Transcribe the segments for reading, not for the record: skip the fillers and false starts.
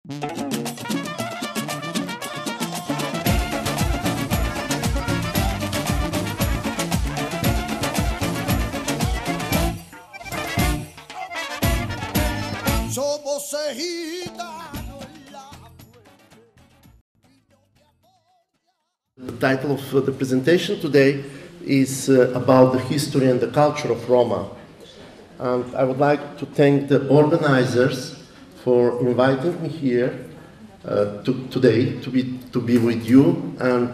The title of the presentation today is about the history and the culture of Roma. And I would like to thank the organizers for inviting me here today to be with you. And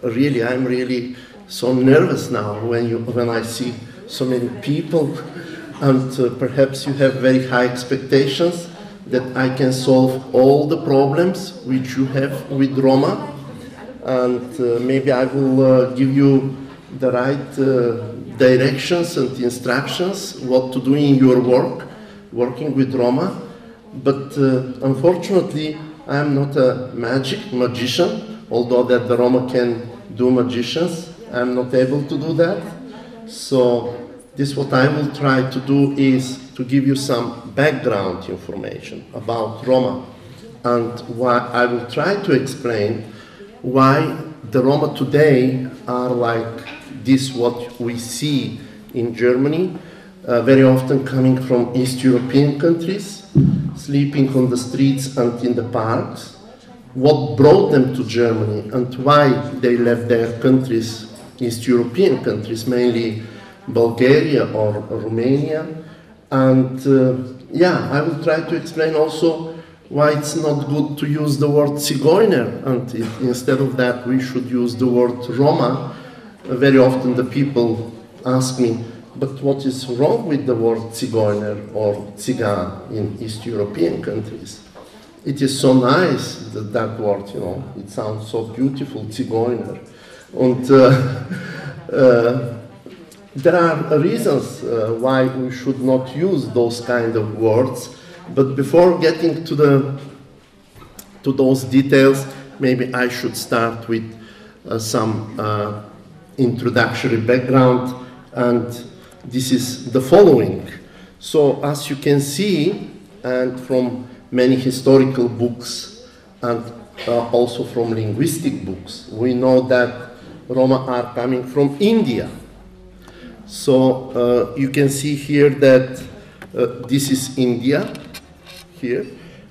really, I'm really so nervous now when I see so many people. And perhaps you have very high expectations that I can solve all the problems which you have with Roma. And maybe I will give you the right directions and instructions what to do in your work, working with Roma. But unfortunately, I am not a magician, although that the Roma can do magicians. I am not able to do that. So this what I will try to do is to give you some background information about Roma, and why I will try to explain why the Roma today are like this what we see in Germany, very often coming from East European countries, sleeping on the streets and in the parks, what brought them to Germany and why they left their countries, East European countries, mainly Bulgaria or Romania. And yeah, I will try to explain also why it's not good to use the word Zigeuner, and instead of that we should use the word Roma. Very often the people ask me, but what is wrong with the word Zigeuner or Zigan in East European countries? It is so nice, that word, you know, it sounds so beautiful, Zigeuner. And there are reasons why we should not use those kind of words. But before getting to those details, maybe I should start with some introductory background, and this is the following. So as you can see, and from many historical books and also from linguistic books, we know that Roma are coming from India. So you can see here that this is India, here,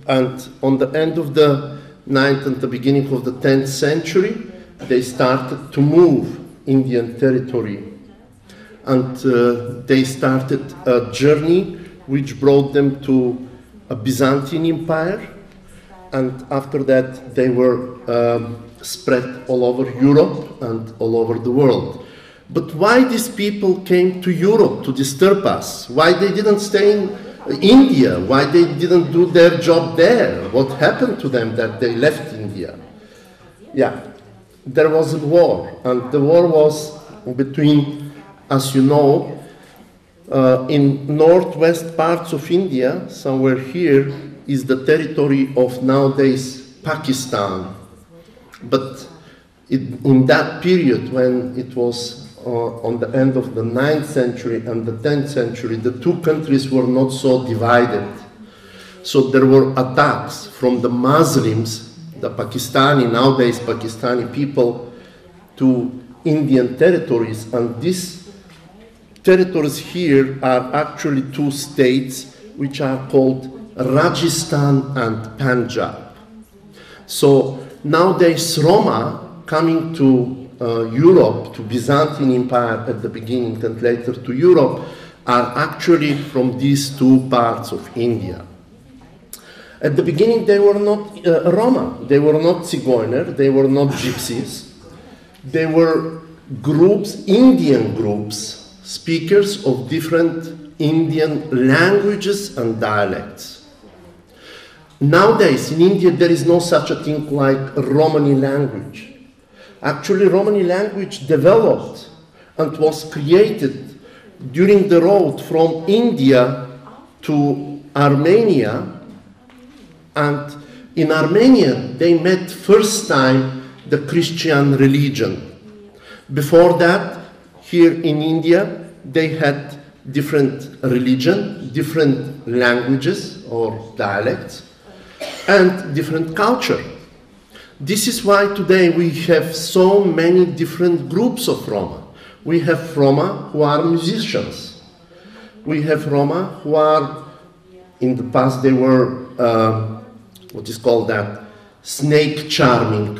and on the end of the 9th and the beginning of the 10th century, they started to move Indian territory, and they started a journey which brought them to a Byzantine Empire, and after that they were spread all over Europe and all over the world. But why these people came to Europe to disturb us? Why they didn't stay in India? Why they didn't do their job there? What happened to them that they left India? Yeah, there was a war, and the war was between, as you know, in northwest parts of India, somewhere here, is the territory of nowadays Pakistan. But in that period, when it was on the end of the 9th century and the 10th century, the two countries were not so divided. So there were attacks from the Muslims, the Pakistani, nowadays Pakistani people, to Indian territories. And these territories here are actually two states which are called Rajasthan and Punjab. So nowadays Roma coming to Europe, to Byzantine Empire at the beginning and later to Europe, are actually from these two parts of India. At the beginning they were not Roma, they were not Zigeuner, they were not Gypsies. They were groups, Indian groups, speakers of different Indian languages and dialects. Nowadays in India there is no such a thing like Romani language. Actually, Romani language developed and was created during the road from India to Armenia, and in Armenia they met first time the Christian religion. Before that, here in India, they had different religion, different languages or dialects, and different culture. This is why today we have so many different groups of Roma. We have Roma who are musicians. We have Roma who are, in the past they were, what is called that, snake charming.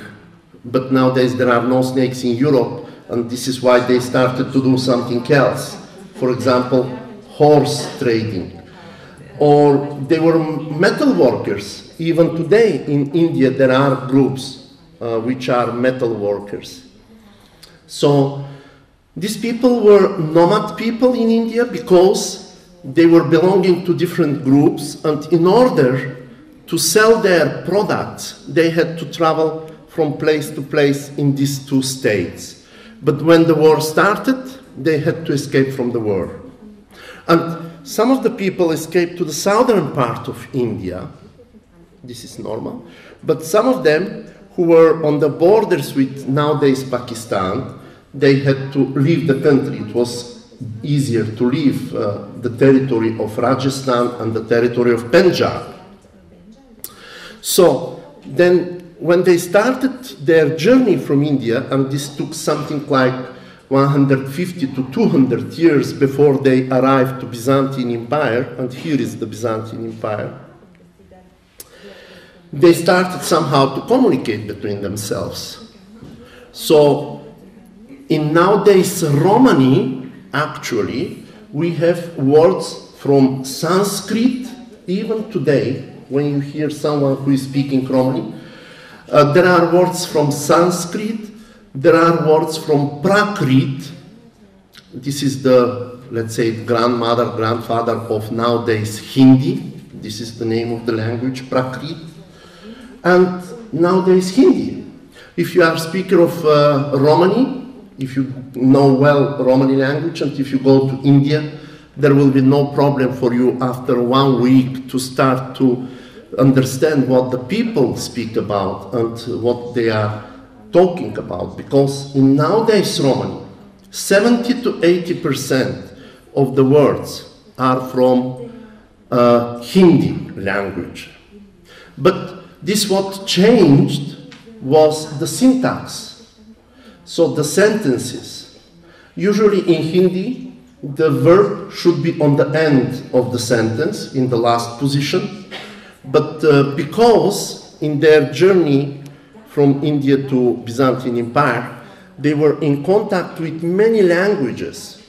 But nowadays there are no snakes in Europe, and this is why they started to do something else. For example, horse trading. Or they were metal workers. Even today in India there are groups which are metal workers. So these people were nomad people in India because they were belonging to different groups, and in order to sell their products they had to travel from place to place in these two states. But when the war started, they had to escape from the war. And some of the people escaped to the southern part of India. This is normal. But some of them who were on the borders with nowadays Pakistan, they had to leave the country. It was easier to leave the territory of Rajasthan and the territory of Punjab. So then when they started their journey from India, and this took something like 150 to 200 years before they arrived to Byzantine Empire, and here is the Byzantine Empire, they started somehow to communicate between themselves. So in nowadays Romani, actually, we have words from Sanskrit. Even today, when you hear someone who is speaking Romani, there are words from Sanskrit, there are words from Prakrit. This is the, let's say, grandmother, grandfather of nowadays Hindi. This is the name of the language, Prakrit. And nowadays Hindi. If you are speaker of Romani, if you know well Romani language, and if you go to India, there will be no problem for you after 1 week to start to understand what the people speak about and what they are talking about. Because in nowadays Romani, 70 to 80% of the words are from Hindi language. But this what changed was the syntax. So the sentences. Usually in Hindi, the verb should be on the end of the sentence, in the last position. But because in their journey from India to Byzantine Empire, they were in contact with many languages,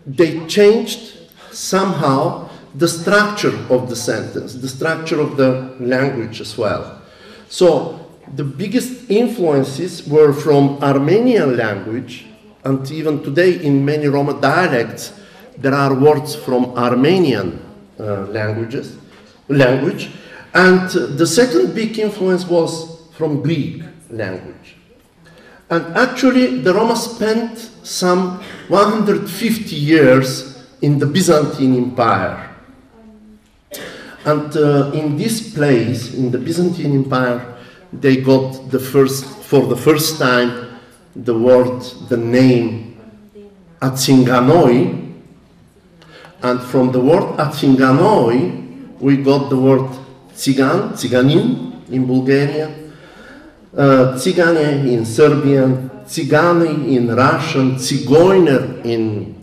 they changed somehow the structure of the sentence, the structure of the language as well. So the biggest influences were from Armenian language, and even today in many Roma dialects there are words from Armenian language. And the second big influence was from Greek language. And actually the Roma spent some 150 years in the Byzantine Empire. And in this place, in the Byzantine Empire, they got for the first time, the name Atsinganoi. And from the word Atsinganoi, we got the word Tsigan, Tsiganin in Bulgarian, Tsigane in Serbian, Tsigani in Russian, Tsigoiner in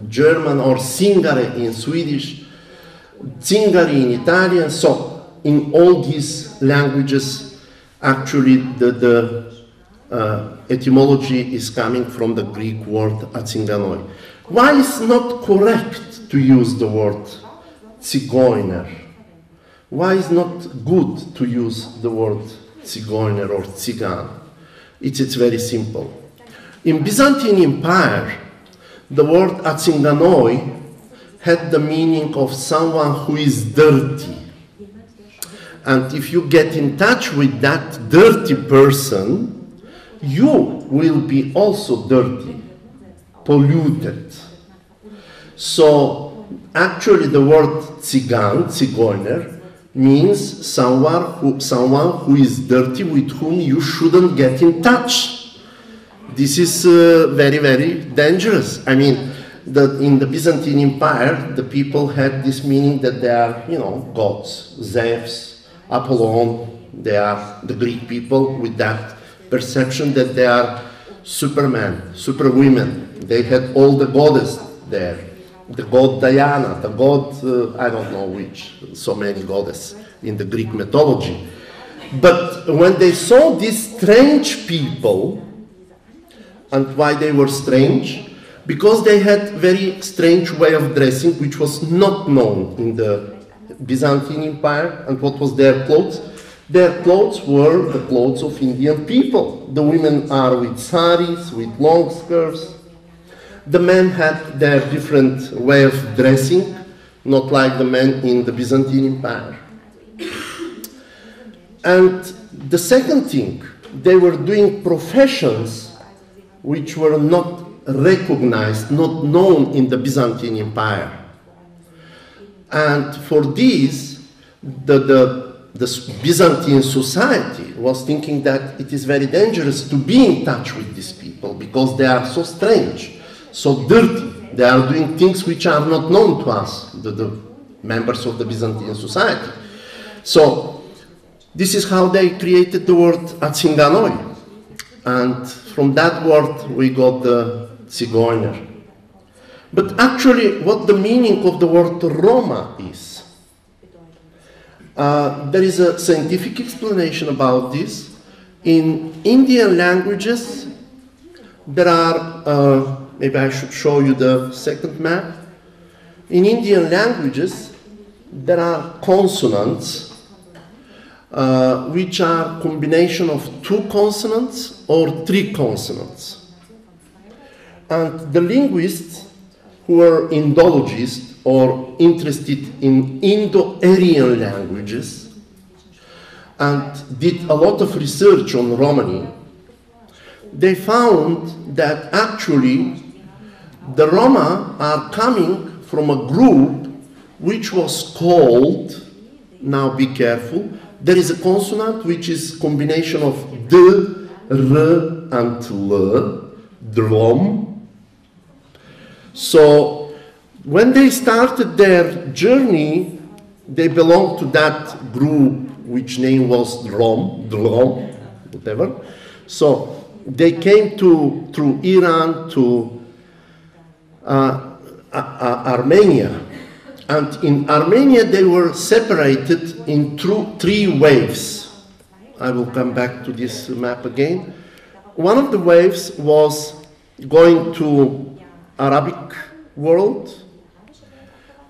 German, or Singare in Swedish, Zingari in Italian. So in all these languages, actually the etymology is coming from the Greek word Atsinganoi. Why is it not correct to use the word Tsigoiner? Why is it not good to use the word Tsigoiner or Tsigan? It's very simple. In Byzantine Empire, the word Atsinganoi had the meaning of someone who is dirty. And if you get in touch with that dirty person, you will be also dirty, polluted. So actually the word Tsigan, Tsigoiner, means someone who is dirty, with whom you shouldn't get in touch. This is very, very dangerous. I mean, that in the Byzantine Empire, the people had this meaning that they are, you know, gods, Zeus, Apollon, they are the Greek people with that perception that they are supermen, superwomen. They had all the goddesses there. The god Diana, the god, I don't know which, so many goddesses in the Greek mythology. But when they saw these strange people, and why they were strange? Because they had very strange way of dressing, which was not known in the Byzantine Empire. And what was their clothes? Their clothes were the clothes of Indian people. The women are with saris, with long skirts. The men had their different way of dressing, not like the men in the Byzantine Empire. And the second thing, they were doing professions which were not recognized, not known in the Byzantine Empire. And for this, the Byzantine society was thinking that it is very dangerous to be in touch with these people because they are so strange, so dirty. They are doing things which are not known to us, the members of the Byzantine society. So this is how they created the word atsinganoi. And from that word we got the Zigeuner. But actually what the meaning of the word Roma is, there is a scientific explanation about this. In Indian languages there are, maybe I should show you the second map. In Indian languages there are consonants which are combination of 2 consonants or 3 consonants. And the linguists who are Indologists or interested in Indo-Aryan languages and did a lot of research on Romani, they found that actually the Roma are coming from a group which was called, now be careful, there is a consonant which is combination of D, R, and L, drum. So when they started their journey, they belonged to that group which name was drum, whatever. So they came through Iran to Armenia. And in Armenia they were separated in 3 waves. I will come back to this map again. One of the waves was going to Arabic world,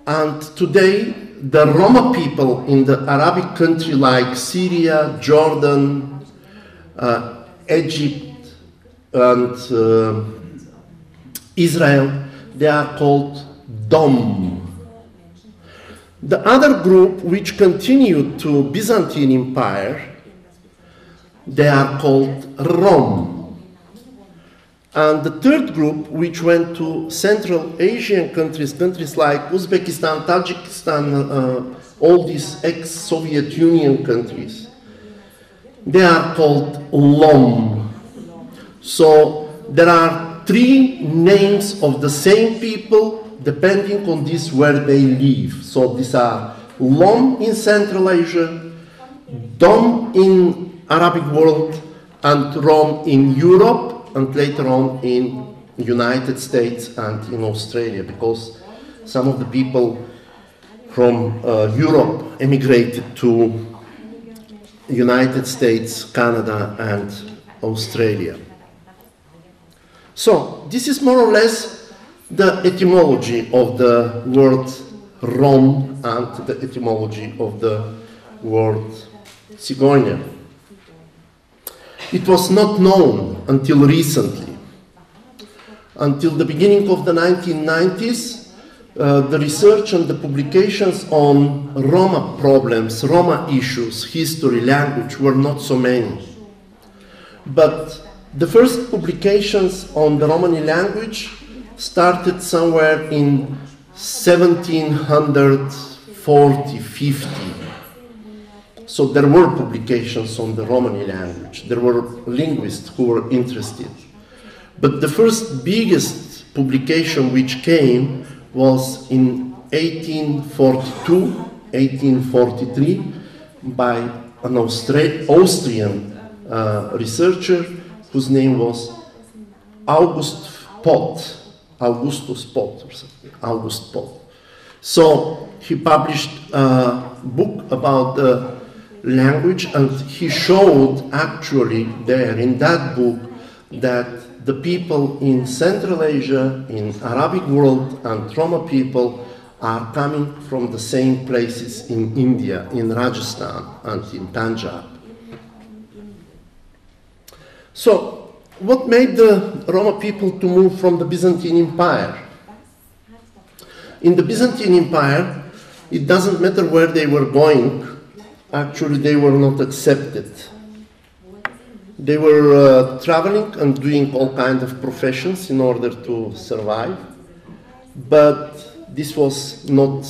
and today the Roma people in the Arabic country like Syria, Jordan, Egypt, and Israel, they are called Dom. The other group which continued to Byzantine Empire, they are called Rom. And the third group which went to Central Asian countries like Uzbekistan, Tajikistan, all these ex-Soviet Union countries, they are called Lom. So there are 3 names of the same people depending on this where they live. So these are Lom in Central Asia, Dom in Arabic world, and Rom in Europe, and later on in United States and in Australia, because some of the people from Europe emigrated to United States, Canada, and Australia. So this is more or less the etymology of the word Rom and the etymology of the word Zigeuner. It was not known until recently. Until the beginning of the 1990s, the research and the publications on Roma problems, Roma issues, history, language were not so many. But the first publications on the Romani language started somewhere in 1740, 50. So there were publications on the Romani language. There were linguists who were interested. But the first biggest publication which came was in 1842, 1843 by an Austrian researcher whose name was Augustus Pott or something, August Pott. So he published a book about the language, and he showed actually there in that book that the people in Central Asia, in Arabic world, and Roma people are coming from the same places in India, in Rajasthan and in Punjab. So, what made the Roma people to move from the Byzantine Empire? In the Byzantine Empire, it doesn't matter where they were going, actually they were not accepted. They were traveling and doing all kinds of professions in order to survive, but this was not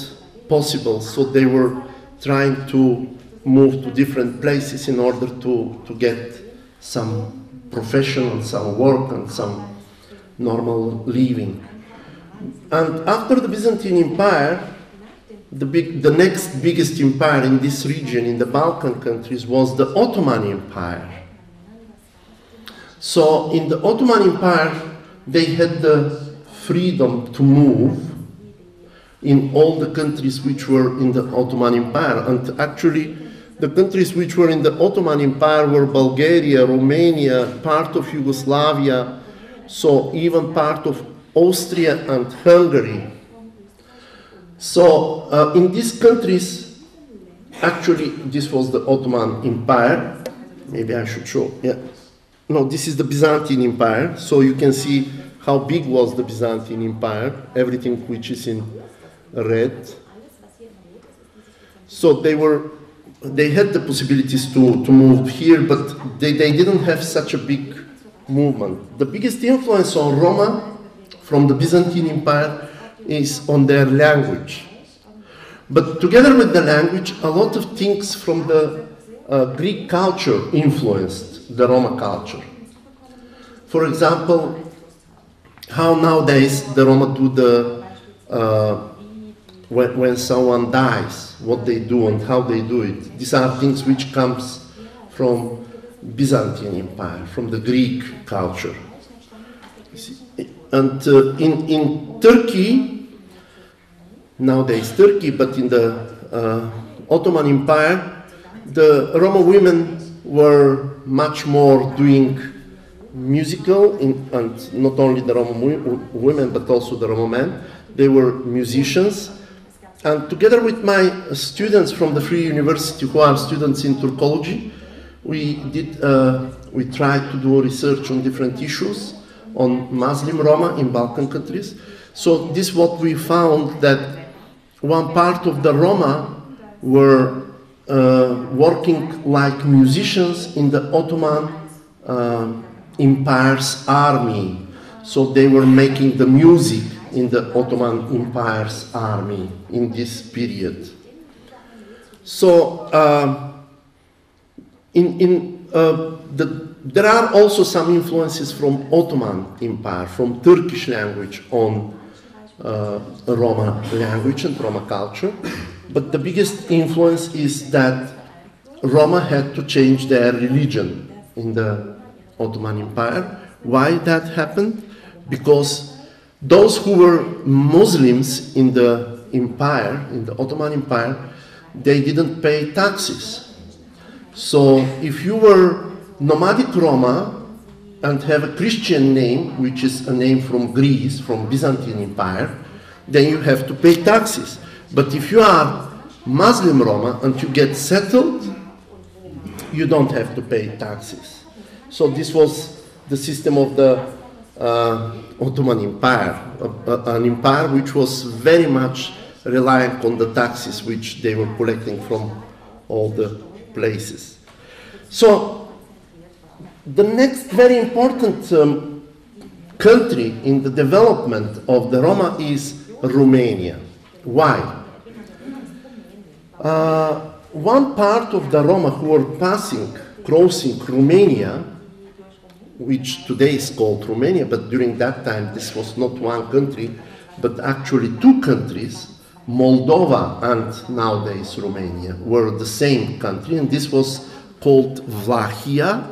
possible, so they were trying to move to different places in order to get some profession and some work and some normal living. And after the Byzantine Empire, the next biggest empire in this region, in the Balkan countries, was the Ottoman Empire. So in the Ottoman Empire, they had the freedom to move in all the countries which were in the Ottoman Empire. And actually, the countries which were in the Ottoman Empire were Bulgaria, Romania, part of Yugoslavia, so even part of Austria and Hungary. So in these countries, actually this was the Ottoman Empire. Maybe I should show, yeah. No, this is the Byzantine Empire, so you can see how big was the Byzantine Empire, everything which is in red. So they had the possibilities to move here, but they didn't have such a big movement. The biggest influence on Roma from the Byzantine Empire is on their language. But together with the language, a lot of things from the Greek culture influenced the Roma culture. For example, how nowadays the Roma do the when someone dies, what they do and how they do it. These are things which comes from Byzantine Empire, from the Greek culture. And in Turkey, nowadays Turkey, but in the Ottoman Empire, the Roma women were much more doing musical, and not only the Roma women, but also the Roma men. They were musicians. And together with my students from the Free University, who are students in Turkology, we tried to do research on different issues on Muslim Roma in Balkan countries. So this is what we found, that one part of the Roma were working like musicians in the Ottoman Empire's army. So they were making the music in the Ottoman Empire's army in this period. So there are also some influences from Ottoman Empire, from Turkish language on Roma language and Roma culture. But the biggest influence is that Roma had to change their religion in the Ottoman Empire. Why that happened? Because those who were Muslims in the empire, in the Ottoman Empire, they didn't pay taxes. So if you were nomadic Roma and have a Christian name, which is a name from Greece, from Byzantine Empire, then you have to pay taxes. But if you are Muslim Roma and you get settled, you don't have to pay taxes. So this was the system of the Ottoman Empire, an empire which was very much reliant on the taxes which they were collecting from all the places. So the next very important country in the development of the Roma is Romania. Why? One part of the Roma who were crossing Romania which today is called Romania, but during that time this was not one country, but actually two countries, Moldova and nowadays Romania, were the same country, and this was called Vlachia.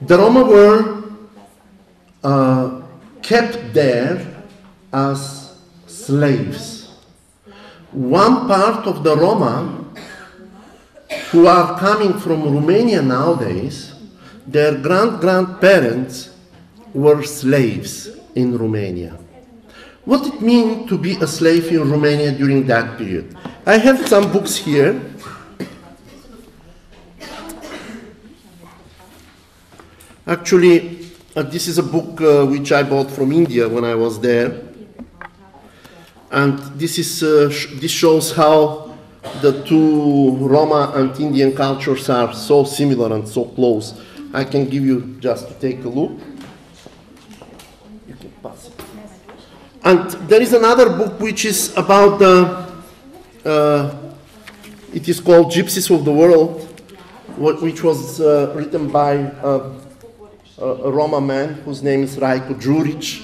The Roma were kept there as slaves. One part of the Roma who are coming from Romania nowadays, their grandparents were slaves in Romania. What it means to be a slave in Romania during that period? I have some books here. Actually, this is a book which I bought from India when I was there. And this shows how the two Roma and Indian cultures are so similar and so close. I can give you just to take a look. You can pass it. And there is another book which is about it is called Gypsies of the World, which was written by a Roma man whose name is Rajko Đurić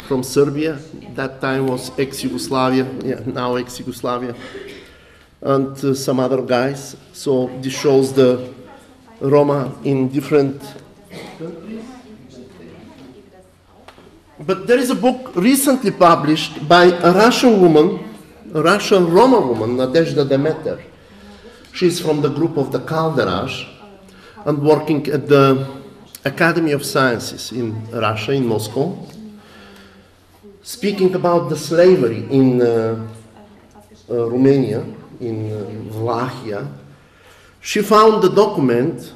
from Serbia. That time was ex-Yugoslavia, now ex-Yugoslavia, and some other guys. So this shows the Roma in different countries. But there is a book recently published by a Russian woman, a Russian Roma woman, Nadezhda Demeter. She's from the group of the Calderaj and working at the Academy of Sciences in Russia, in Moscow, speaking about the slavery in Romania, in Vlachia. She found the document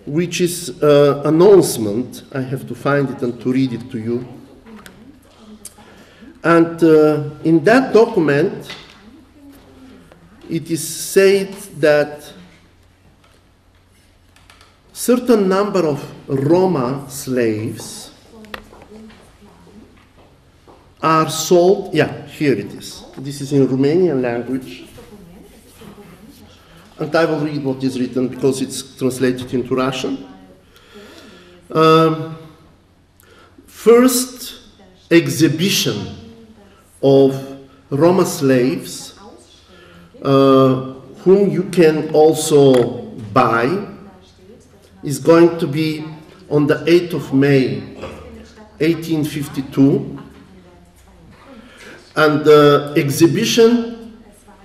which is an announcement. I have to find it and to read it to you. And in that document, it is said that certain number of Roma slaves are sold. Yeah, here it is. This is in Romanian language. And I will read what is written because it's translated into Russian. First exhibition of Roma slaves, whom you can also buy, is going to be on the 8th of May, 1852. And the exhibition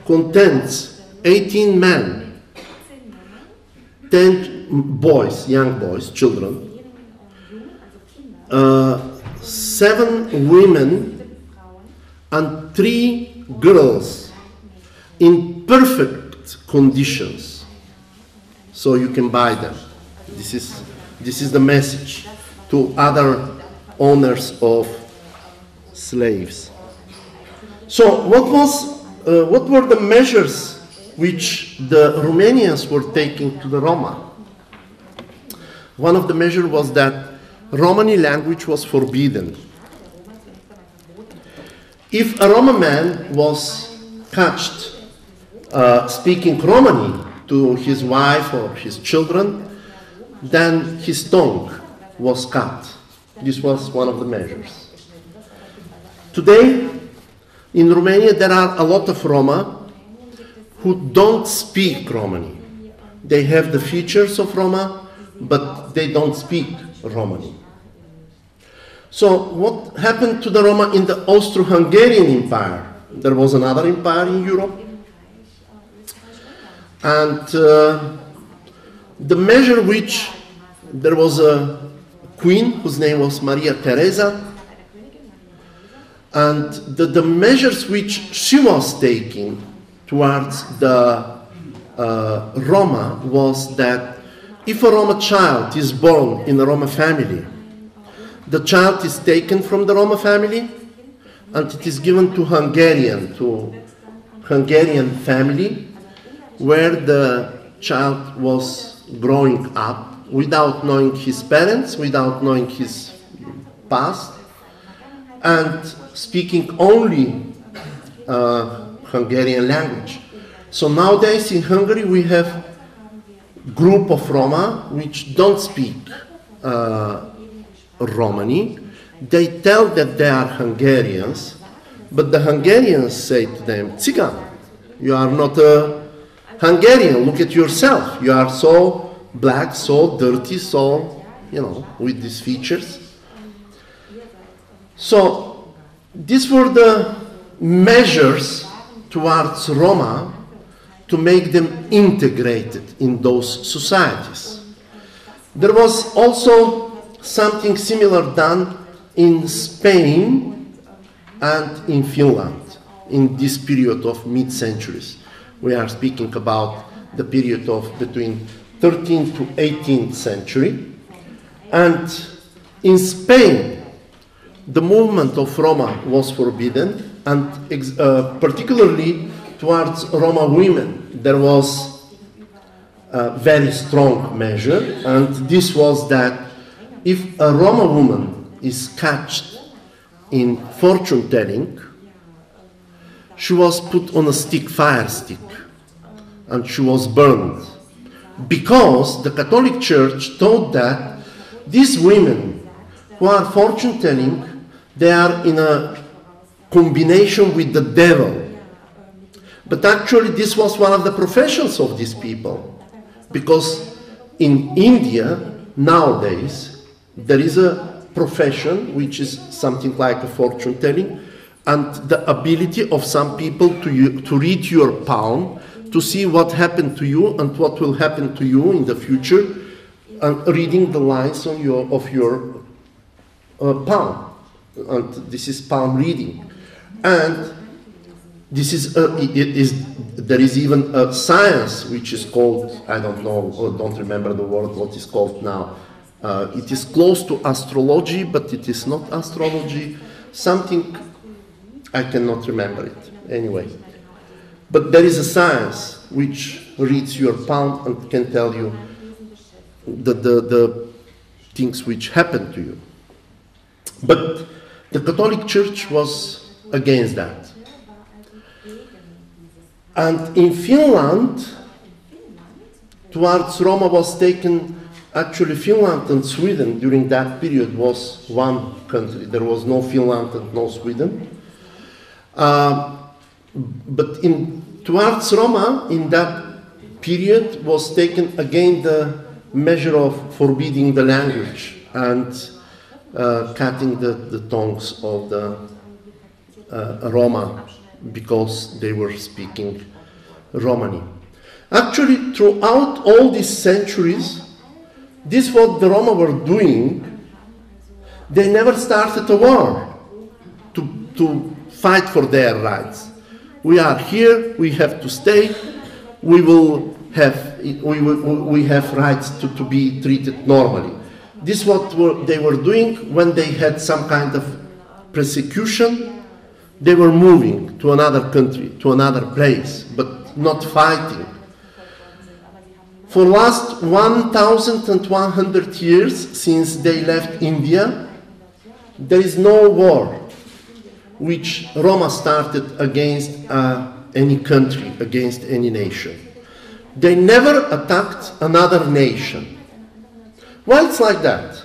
contains 18 men, 10 boys, young boys, children, 7 women, and 3 girls in perfect conditions. So you can buy them. This is the message to other owners of slaves. So what were the measures which the Romanians were taking to the Roma? One of the measures was that Romani language was forbidden. If a Roma man was catched speaking Romani to his wife or his children, then his tongue was cut. This was one of the measures. Today, in Romania, there are a lot of Roma who don't speak Romani. They have the features of Roma, but they don't speak Romani. So what happened to the Roma in the Austro-Hungarian Empire? There was another empire in Europe. And the measure which there was a queen whose name was Maria Theresa, and the measures which she was taking towards the Roma was that if a Roma child is born in a Roma family, the child is taken from the Roma family and it is given to Hungarian family, where the child was growing up without knowing his parents, without knowing his past, and speaking only Hungarian language. So nowadays in Hungary we have group of Roma which don't speak Romani. They tell that they are Hungarians, but the Hungarians say to them, Tsigan, you are not a Hungarian, look at yourself. You are so black, so dirty, so, you know, with these features. So, these were the measures towards Roma to make them integrated in those societies. There was also something similar done in Spain and in Finland in this period of mid-centuries. We are speaking about the period of between 13th to 18th century. And in Spain, the movement of Roma was forbidden, and particularly towards Roma women, there was a very strong measure, and this was that if a Roma woman is catched in fortune telling, she was put on a fire stick, and she was burned, because the Catholic Church taught that these women who are fortune telling, they are in a combination with the devil. But actually this was one of the professions of these people, because in India nowadays there is a profession which is something like a fortune telling, and the ability of some people to read your palm, to see what happened to you and what will happen to you in the future, and reading the lines on of your palm. And this is palm reading. And this is, there is even a science which is called, I don't know, or don't remember the word, what is called now. It is close to astrology, but it is not astrology. Something, I cannot remember it, anyway. But there is a science which reads your palm and can tell you the things which happen to you. But the Catholic Church was against that. And in Finland, towards Roma was taken, actually Finland and Sweden during that period was one country. There was no Finland and no Sweden. But towards Roma, in that period, was taken again the measure of forbidding the language and cutting the tongues of the Roma, because they were speaking Romani. Actually, throughout all these centuries, this is what the Roma were doing. They never started a war to fight for their rights. We are here, we have to stay, we have rights to be treated normally. This is what they were doing. When they had some kind of persecution, they were moving to another country, to another place, but not fighting. For last 1,100 years since they left India, there is no war which Roma started against any country, against any nation. They never attacked another nation. Why it's like that?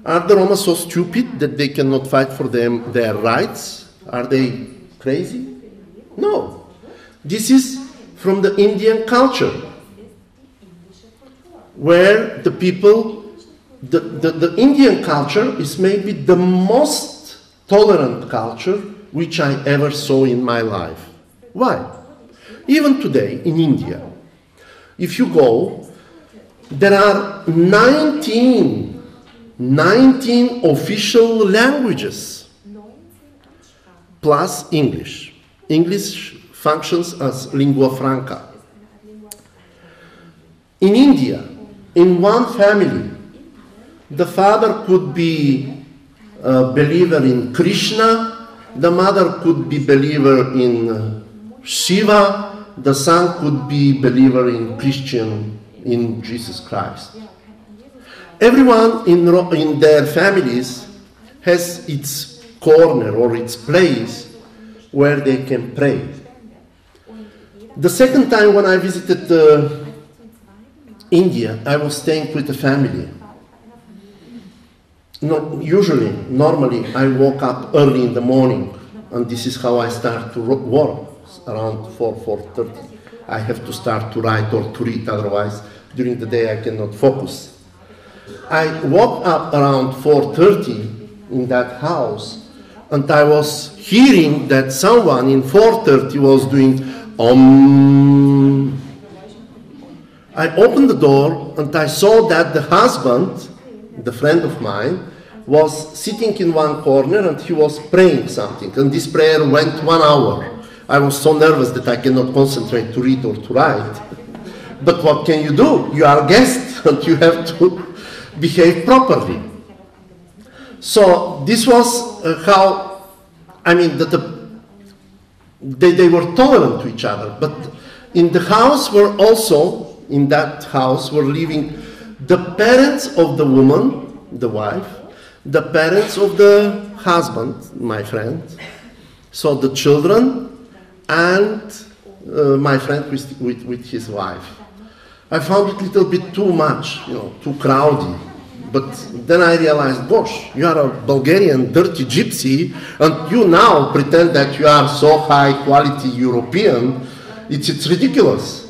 Are the Roma so stupid that they cannot fight for their rights? Are they crazy? No. This is from the Indian culture, where the people, the Indian culture is maybe the most tolerant culture which I ever saw in my life. Why? Even today in India, if you go, there are 19 official languages plus English. English functions as lingua franca. In India, in one family, the father could be a believer in Krishna, the mother could be believer in Shiva, the son could be believer in Christian, in Jesus Christ. Everyone in their families has its corner or its place where they can pray. The second time when I visited India, I was staying with a family. No, usually, normally, I woke up early in the morning, and this is how I start to work, around 4:30. I have to start to write or to read, otherwise, during the day I cannot focus. I woke up around 4:30 in that house, and I was hearing that someone in 4:30 was doing Om. I opened the door, and I saw that the husband, the friend of mine, was sitting in one corner and he was praying something. And this prayer went 1 hour. I was so nervous that I cannot concentrate to read or to write. But what can you do? You are a guest and you have to behave properly. So this was how, I mean, they were tolerant to each other. But in the house were also, in that house were living the parents of the woman, the wife, the parents of the husband, my friend, so the children, and my friend with his wife. I found it a little bit too much, you know, too crowded. But then I realized, gosh, you are a Bulgarian dirty gypsy, and you now pretend that you are so high quality European. It's ridiculous.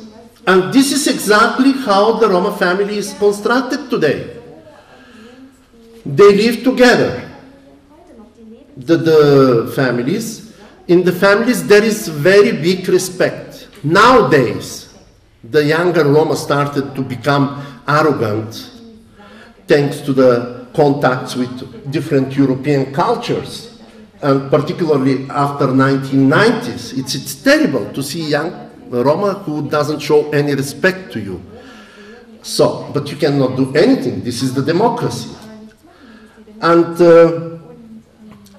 And this is exactly how the Roma family is constructed today. They live together. The families, in the families there is very big respect. Nowadays, the younger Roma started to become arrogant thanks to the contacts with different European cultures. And particularly after 1990s, it's terrible to see young Roma who doesn't show any respect to you. So, but you cannot do anything. This is the democracy. And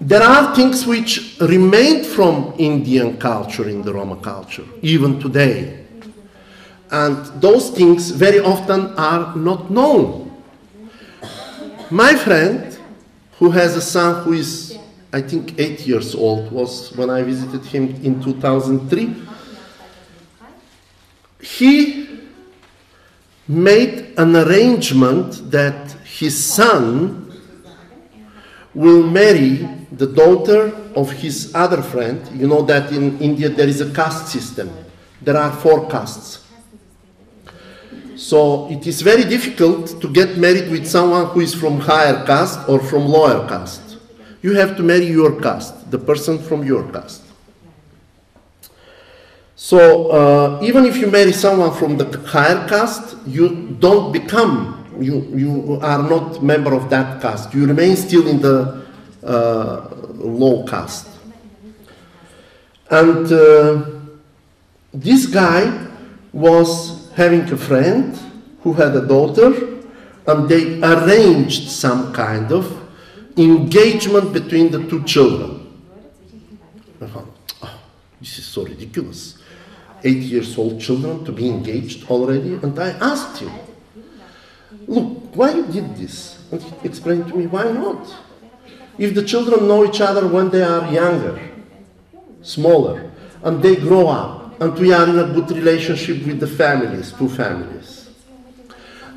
there are things which remain from Indian culture in the Roma culture, even today. And those things very often are not known. My friend, who has a son who is, I think, 8 years old, was when I visited him in 2003, he made an arrangement that his son will marry the daughter of his other friend. You know that in India there is a caste system. There are 4 castes. So it is very difficult to get married with someone who is from higher caste or from lower caste. You have to marry your caste, the person from your caste. So even if you marry someone from the higher caste, you don't become, you are not member of that caste. You remain still in the low caste. And this guy was having a friend who had a daughter, and they arranged some kind of engagement between the 2 children. I thought, oh, this is so ridiculous. 8-year-old children to be engaged already? And I asked him, look, why you did this? And he explained to me, why not? If the children know each other when they are younger, smaller, and they grow up, and we are in a good relationship with the families, 2 families,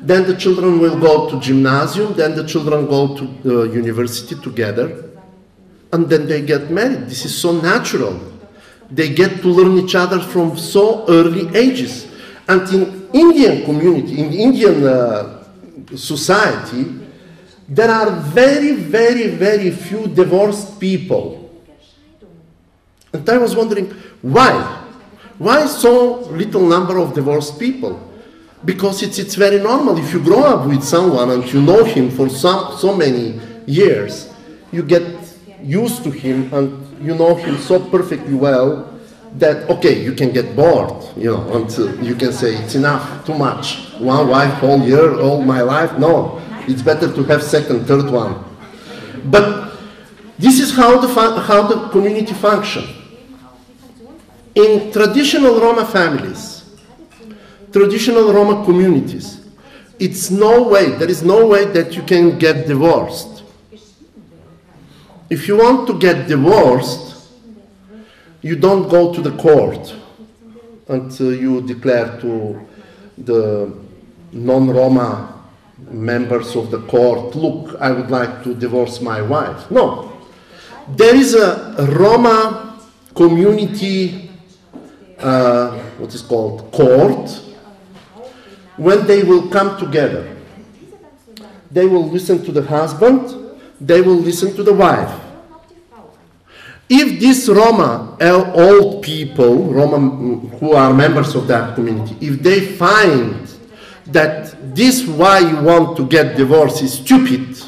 then the children will go to gymnasium, then the children go to university together, and then they get married. This is so natural. They get to learn each other from so early ages. And in Indian community, in Indian society, there are very, very, very few divorced people. And I was wondering, why? Why so little number of divorced people? Because it's very normal. If you grow up with someone and you know him for so many years, you get used to him and you know him so perfectly well that, okay, you can get bored, you know, until you can say, it's enough, too much. 1 wife all year, all my life? No, it's better to have 2nd, 3rd one. But this is how the community functions. In traditional Roma families, traditional Roma communities, it's no way, there is no way that you can get divorced. If you want to get divorced, you don't go to the court until you declare to the non-Roma members of the court, look, I would like to divorce my wife. No. There is a Roma community, what is called, court, when they will come together. They will listen to the husband, they will listen to the wife. If these Roma, old people, Roma who are members of that community, if they find that this why you want to get divorced is stupid,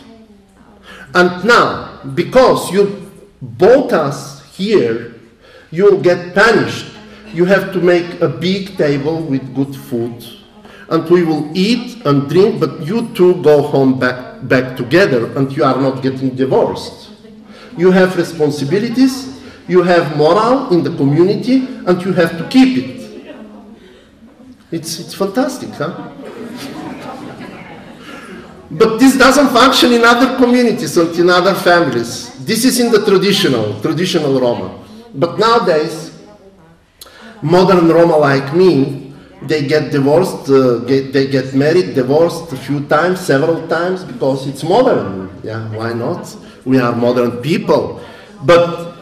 and now, because you bought us here, you'll get punished. You have to make a big table with good food, and we will eat and drink, but you two go home back together, and you are not getting divorced. You have responsibilities, you have moral in the community, and you have to keep it. It's fantastic, huh? But this doesn't function in other communities and in other families. This is in the traditional Roma. But nowadays, modern Roma like me, they get divorced, they get married, divorced a few times, several times, because it's modern. Yeah, why not? We are modern people. But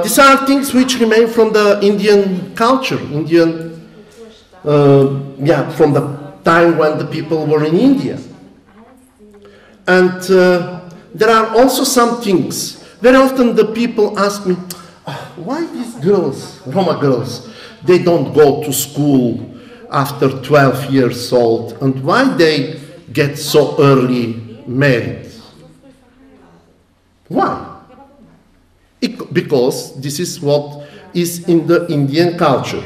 these are things which remain from the Indian culture, from the time when the people were in India. And there are also some things. Very often the people ask me, why these girls, Roma girls, they don't go to school after 12 years old, and why they get so early married? Why? Because this is what is in the Indian culture.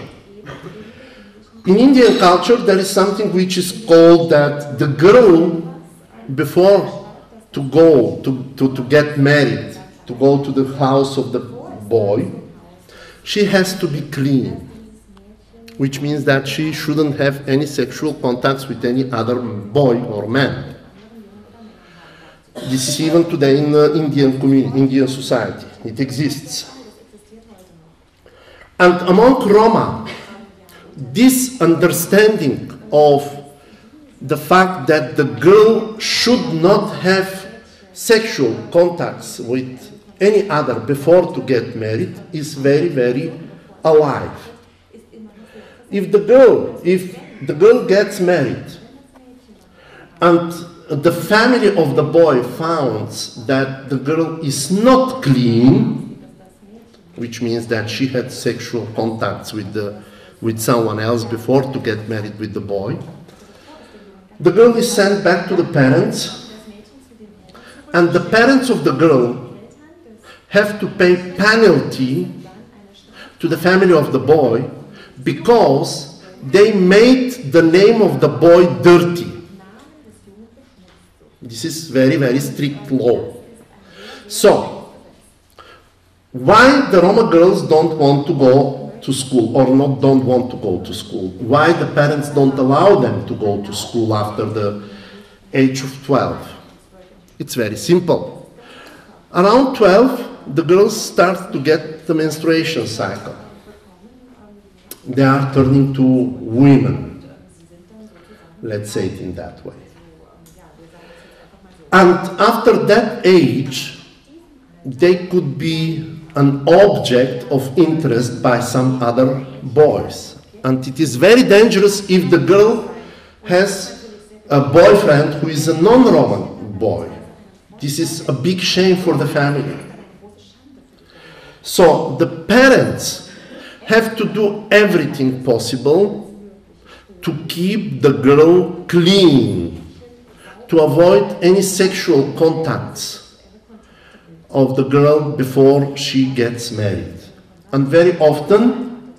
In Indian culture, there is something which is called that the girl, before to go to get married, to go to the house of the boy, she has to be clean, which means that she shouldn't have any sexual contacts with any other boy or man. This is even today in the Indian community, Indian society. It exists. And among Roma, this understanding of the fact that the girl should not have sexual contacts with any other before to get married is very, very alive. If the girl gets married and the family of the boy finds that the girl is not clean, which means that she had sexual contacts with someone else before to get married with the boy, the girl is sent back to the parents, and the parents of the girl have to pay penalty to the family of the boy because they made the name of the boy dirty. This is very, very strict law. So, why the Roma girls don't want to go to school or don't want to go to school? Why the parents don't allow them to go to school after the age of 12? It's very simple. Around 12, the girls start to get the menstruation cycle. They are turning to women. Let's say it in that way. And after that age, they could be an object of interest by some other boys. And it is very dangerous if the girl has a boyfriend who is a non-Roman boy. This is a big shame for the family. So the parents have to do everything possible to keep the girl clean, to avoid any sexual contacts of the girl before she gets married. And very often,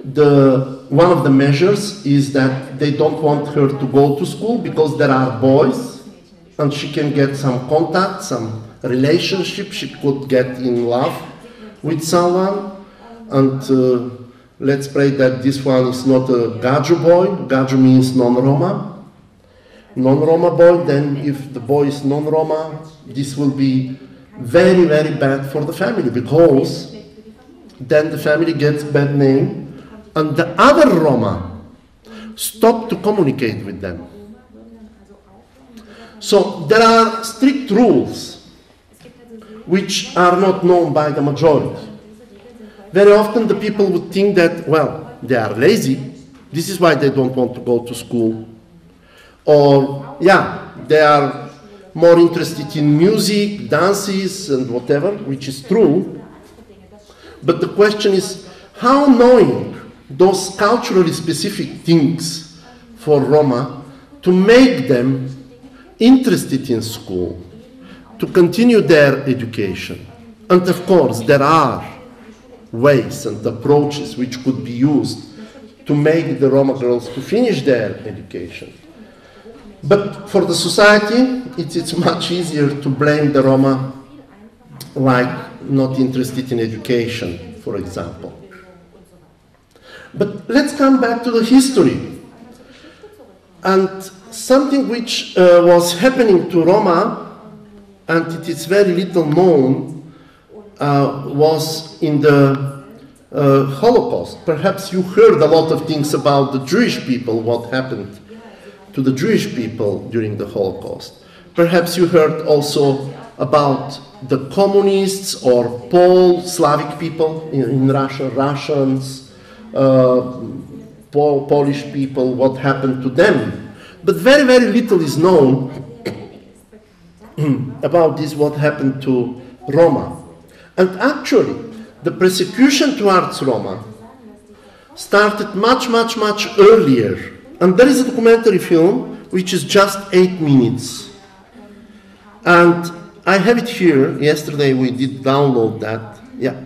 one of the measures is that they don't want her to go to school because there are boys, and she can get some contact, some relationship, she could get in love with someone, and let's pray that this one is not a Gaju boy. Gaju means non-Roma. Non-Roma boy, then if the boy is non-Roma, this will be very, very bad for the family, because then the family gets bad name, and the other Roma stop to communicate with them. So there are strict rules which are not known by the majority. Very often the people would think that, well, they are lazy, this is why they don't want to go to school. Or, yeah, they are more interested in music, dances, and whatever, which is true. But the question is, how knowing those culturally specific things for Roma to make them interested in school, to continue their education. And of course, there are ways and approaches which could be used to make the Roma girls to finish their education. But for the society, it's much easier to blame the Roma like not interested in education, for example. But let's come back to the history. And something which was happening to Roma, and it is very little known, was in the Holocaust. Perhaps you heard a lot of things about the Jewish people, what happened to the Jewish people during the Holocaust. Perhaps you heard also about the communists or Slavic people in Russia, Russians, Polish people, what happened to them. But very, very little is known about this, what happened to Roma. And actually, the persecution towards Roma started much, much, much earlier. And there is a documentary film which is just 8 minutes. And I have it here. Yesterday we did download that. Yeah.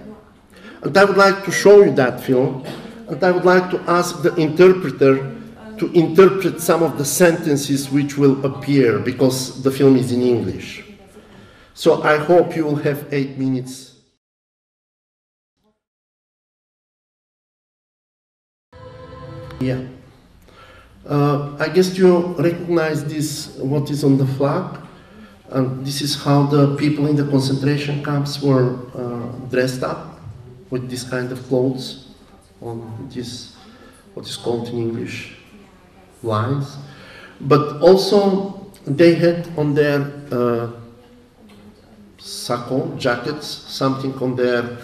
And I would like to show you that film. And I would like to ask the interpreter to interpret some of the sentences which will appear, because the film is in English. So I hope you will have 8 minutes. Yeah. I guess you recognize this, what is on the flag. And this is how the people in the concentration camps were dressed up with this kind of clothes on this, what is called in English, lines. But also they had on their sacco, jackets, something on their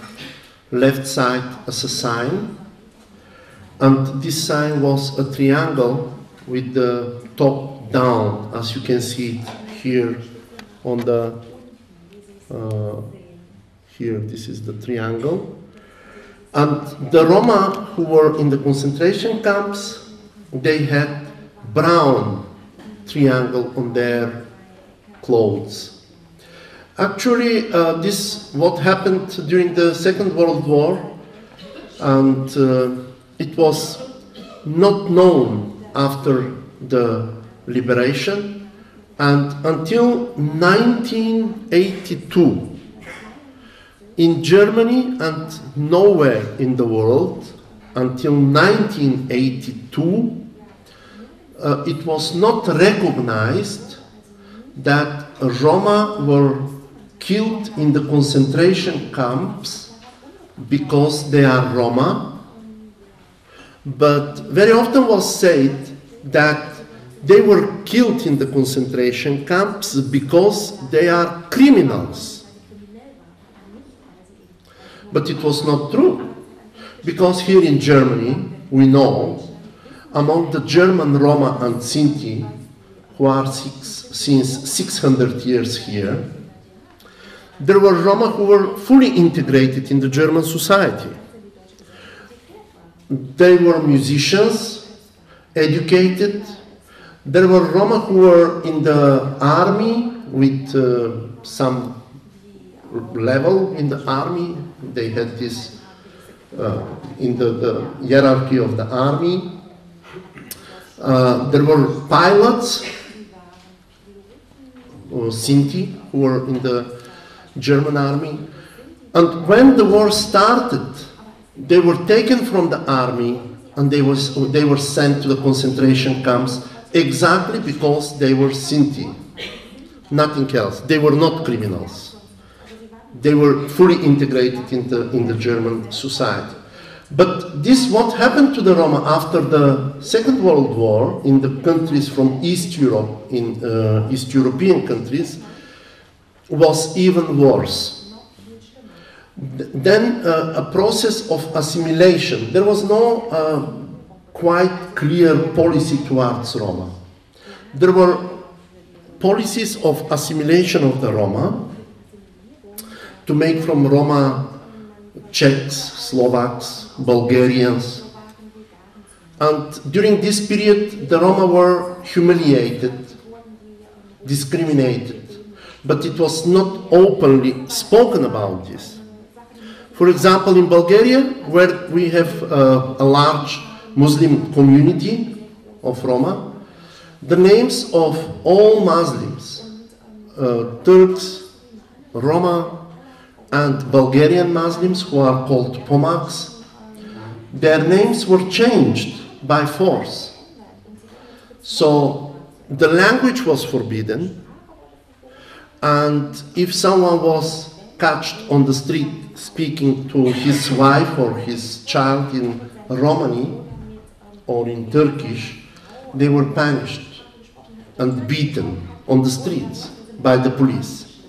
left side as a sign. And this sign was a triangle with the top down, as you can see it here on the, here this is the triangle. And the Roma who were in the concentration camps, they had brown triangle on their clothes. Actually, this what happened during the Second World War, and it was not known after the liberation, and until 1982 in Germany and nowhere in the world, until 1982, it was not recognized that Roma were killed in the concentration camps because they are Roma. But very often was said that they were killed in the concentration camps because they are criminals. But it was not true, because here in Germany, we know, among the German Roma and Sinti, who are since 600 years here, there were Roma who were fully integrated in the German society. They were musicians, educated. There were Roma who were in the army with some level in the army. They had this in the hierarchy of the army. There were pilots, or Sinti, who were in the German army. And when the war started, they were taken from the army and they were sent to the concentration camps exactly because they were Sinti. Nothing else. They were not criminals. They were fully integrated in the German society. But this, what happened to the Roma after the Second World War in the countries from East Europe, in East European countries, was even worse. Then a process of assimilation. There was no quite clear policy towards Roma. There were policies of assimilation of the Roma, to make from Roma Czechs, Slovaks, Bulgarians. And during this period, the Roma were humiliated, discriminated, but it was not openly spoken about this. For example, in Bulgaria, where we have a large Muslim community of Roma, the names of all Muslims, Turks, Roma, and Bulgarian Muslims, who are called Pomaks, their names were changed by force. So the language was forbidden, and if someone was catched on the street speaking to his wife or his child in Romani or in Turkish, they were punished and beaten on the streets by the police.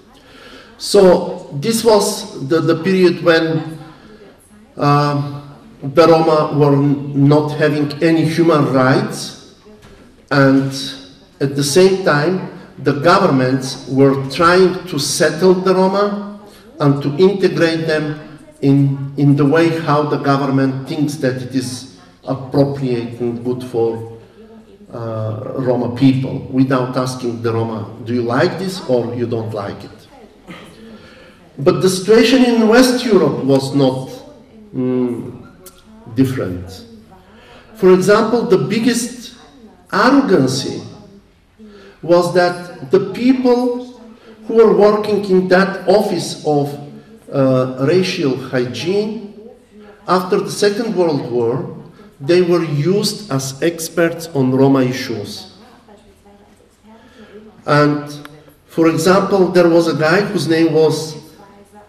So this was the period when the Roma were not having any human rights, and at the same time the governments were trying to settle the Roma and to integrate them in the way how the government thinks that it is appropriate and good for Roma people, without asking the Roma, do you like this or you don't like it? But the situation in West Europe was not different. For example, the biggest arrogancy was that the people who were working in that office of racial hygiene, after the Second World War, they were used as experts on Roma issues. And for example, there was a guy whose name was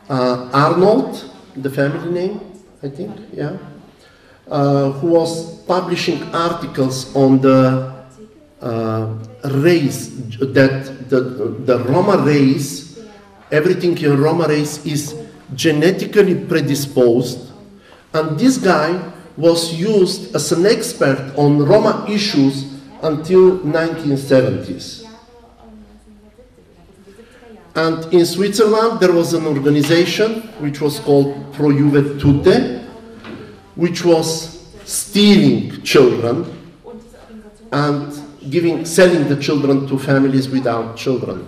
Arnold, the family name, I think, yeah, who was publishing articles on the race, that the Roma race, everything in Roma race is genetically predisposed, and this guy was used as an expert on Roma issues until 1970s. And in Switzerland there was an organization which was called Pro Juve Tutte, which was stealing children and selling the children to families without children.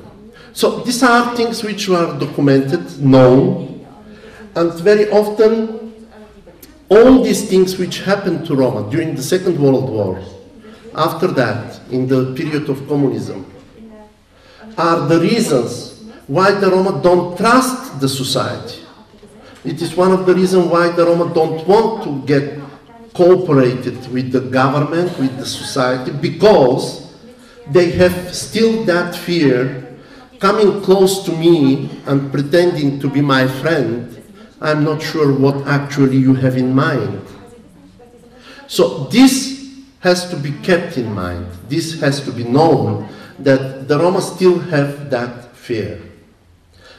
So these are things which were documented, known, and very often all these things which happened to Roma during the Second World War, after that, in the period of communism, are the reasons why the Roma don't trust the society. It is one of the reasons why the Roma don't want to get cooperated with the government, with the society, because they have still that fear. Coming close to me and pretending to be my friend, I'm not sure what actually you have in mind. So this has to be kept in mind. This has to be known, that the Roma still have that fear,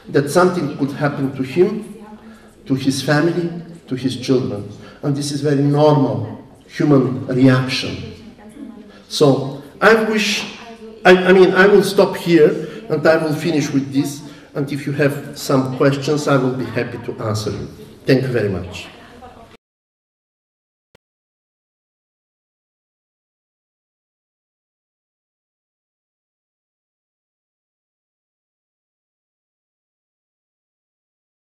that something could happen to him, to his family, to his children. And this is very normal human reaction. So I will stop here and I will finish with this. And if you have some questions, I will be happy to answer you. Thank you very much.